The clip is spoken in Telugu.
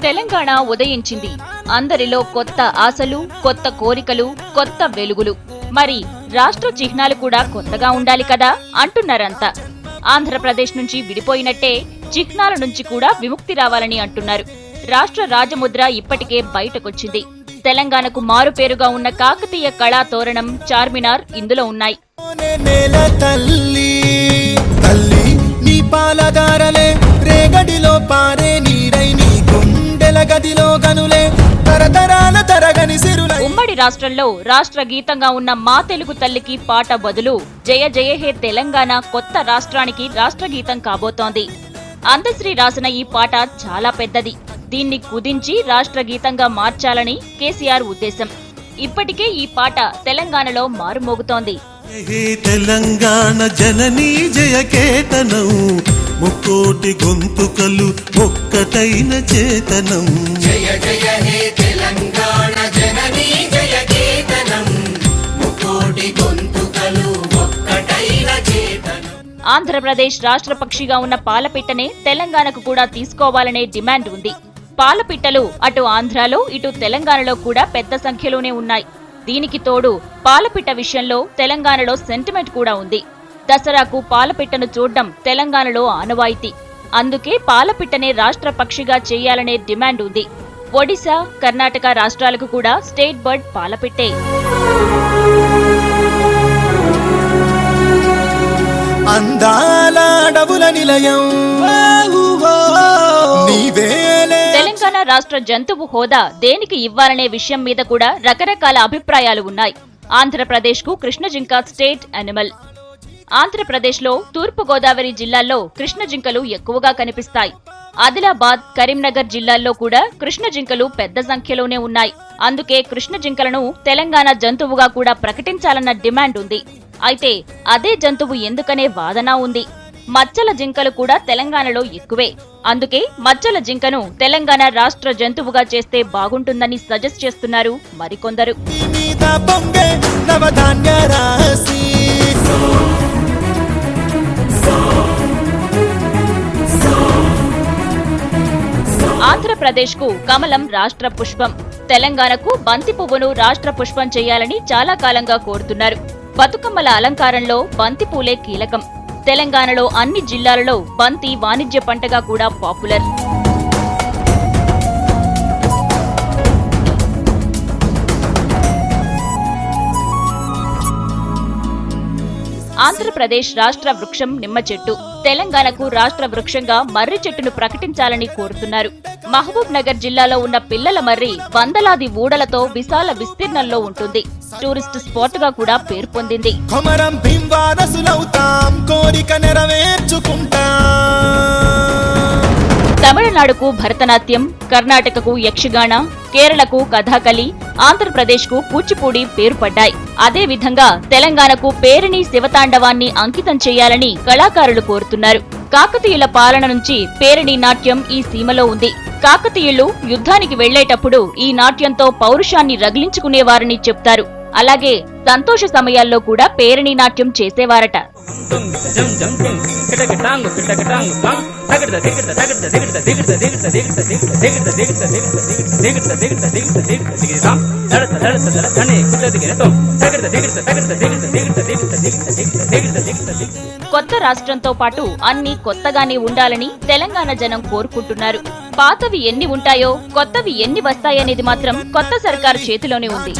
తెలంగాణ ఉదయించింది. అందరిలో కొత్త ఆశలు, కొత్త కోరికలు, కొత్త వెలుగులు. మరి రాష్ట్ర చిహ్నాలు కూడా కొత్తగా ఉండాలి కదా అంటున్నారంతా. ఆంధ్రప్రదేశ్ నుంచి విడిపోయినట్టే చిహ్నాల నుంచి కూడా విముక్తి రావాలని అంటున్నారు. రాష్ట్ర రాజముద్ర ఇప్పటికే బయటకొచ్చింది. తెలంగాణకు మారుపేరుగా ఉన్న కాకతీయ కళా తోరణం, చార్మినార్ ఇందులో ఉన్నాయి. ఉమ్మడి రాష్ట్రంలో రాష్ట్ర గీతంగా ఉన్న మా తెలుగు తల్లికి పాట బదులు జయ జయ హే తెలంగాణ కొత్త రాష్ట్రానికి రాష్ట్ర గీతం కాబోతోంది. అందశ్రీ రాసిన ఈ పాట చాలా పెద్దది. దీన్ని కుదించి రాష్ట్ర గీతంగా మార్చాలని కేసీఆర్ ఉద్దేశం. ఇప్పటికే ఈ పాట తెలంగాణలో మారుమోగుతోంది. తెలంగాణ జననీ జయకేతనం, ముకోటి గొంతుకలు ఒక్కటైన చేతనం. జయ జయ హే తెలంగాణ జననీ జయకేతనం, ముకోటి గొంతుకలు ఒక్కటైన చేతనం. ఆంధ్రప్రదేశ్ రాష్ట్ర పక్షిగా ఉన్న పాలపిట్టనే తెలంగాణకు కూడా తీసుకోవాలనే డిమాండ్ ఉంది. పాలపిట్టలు అటు ఆంధ్రాలో ఇటు తెలంగాణలో కూడా పెద్ద సంఖ్యలోనే ఉన్నాయి. దీనికి తోడు పాలపిట్ట విషయంలో తెలంగాణలో సెంటిమెంట్ కూడా ఉంది. దసరాకు పాలపిట్టను చూడ్డం తెలంగాణలో ఆనవాయితీ. అందుకే పాలపిట్టనే రాష్ట్ర పక్షిగా చేయాలనే డిమాండ్ ఉంది. ఒడిశా, కర్ణాటక రాష్ట్రాలకు కూడా స్టేట్ బర్డ్ పాలపిట్టే. అందాల అడవుల నిలయం తెలంగాణ రాష్ట్ర జంతువు హోదా దేనికి ఇవ్వాలనే విషయం మీద కూడా రకరకాల అభిప్రాయాలు ఉన్నాయి. ఆంధ్రప్రదేశ్ కు కృష్ణజింక స్టేట్ యానిమల్. ఆంధ్రప్రదేశ్లో తూర్పు గోదావరి జిల్లాల్లో కృష్ణజింకలు ఎక్కువగా కనిపిస్తాయి. ఆదిలాబాద్, కరీంనగర్ జిల్లాల్లో కూడా కృష్ణజింకలు పెద్ద సంఖ్యలోనే ఉన్నాయి. అందుకే కృష్ణజింకలను తెలంగాణ జంతువుగా కూడా ప్రకటించాలన్న డిమాండ్ ఉంది. అయితే అదే జంతువు ఎందుకనే వాదన ఉంది. మచ్చల జింకలు కూడా తెలంగాణలో ఎక్కువే. అందుకే మచ్చల జింకను తెలంగాణ రాష్ట్ర జంతువుగా చేస్తే బాగుంటుందని సజెస్ట్ చేస్తున్నారు మరికొందరు. ఆంధ్రప్రదేశ్ కు కమలం రాష్ట్ర పుష్పం, తెలంగాణకు బంతి పువ్వును రాష్ట్ర పుష్పం చేయాలని చాలా కాలంగా కోరుతున్నారు. బతుకమ్మల అలంకారంలో బంతి పూలే కీలకం. తెలంగాణలో అన్ని జిల్లాలలో బంతి వాణిజ్య పంటగా కూడా పాపులర్. ఆంధ్రప్రదేశ్ రాష్ట్ర వృక్షం నిమ్మ చెట్టు. తెలంగాణకు రాష్ట్ర వృక్షంగా మర్రి చెట్టును ప్రకటించాలని కోరుతున్నారు. మహబూబ్ నగర్ జిల్లాలో ఉన్న పిల్లల మర్రి వందలాది ఊడలతో విశాల విస్తీర్ణంలో ఉంటుంది. టూరిస్ట్ స్పాట్ గా కూడా పేరు పొందింది. తమిళనాడుకు భరతనాట్యం, కర్ణాటకకు యక్షగాన, కేరళకు కథాకళి, ఆంధ్రప్రదేశ్ కు కూచిపూడి పేరు పడ్డాయి. అదే విధంగా తెలంగాణకు పేరిణి శివతాండవాన్ని అంకితం చేయాలని కళాకారులు కోరుతున్నారు. కాకతీయుల పాలన నుంచి పేరిణి నాట్యం ఈ సీమలో ఉంది. కాకతీయులు యుద్ధానికి వెళ్లేటప్పుడు ఈ నాట్యంతో పౌరుషాన్ని రగిలించుకునేవారని చెప్తారు. అలాగే సంతోష సమయాల్లో కూడా పేరిణి నాట్యం చేసేవారట. కొత్త రాష్ట్రంతో పాటు అన్ని కొత్తగానే ఉండాలని తెలంగాణ జనం కోరుకుంటున్నారు. పాతవి ఎన్ని ఉంటాయో కొత్తవి ఎన్ని వస్తాయనేది మాత్రం కొత్త సర్కారు చేతిలోనే ఉంది.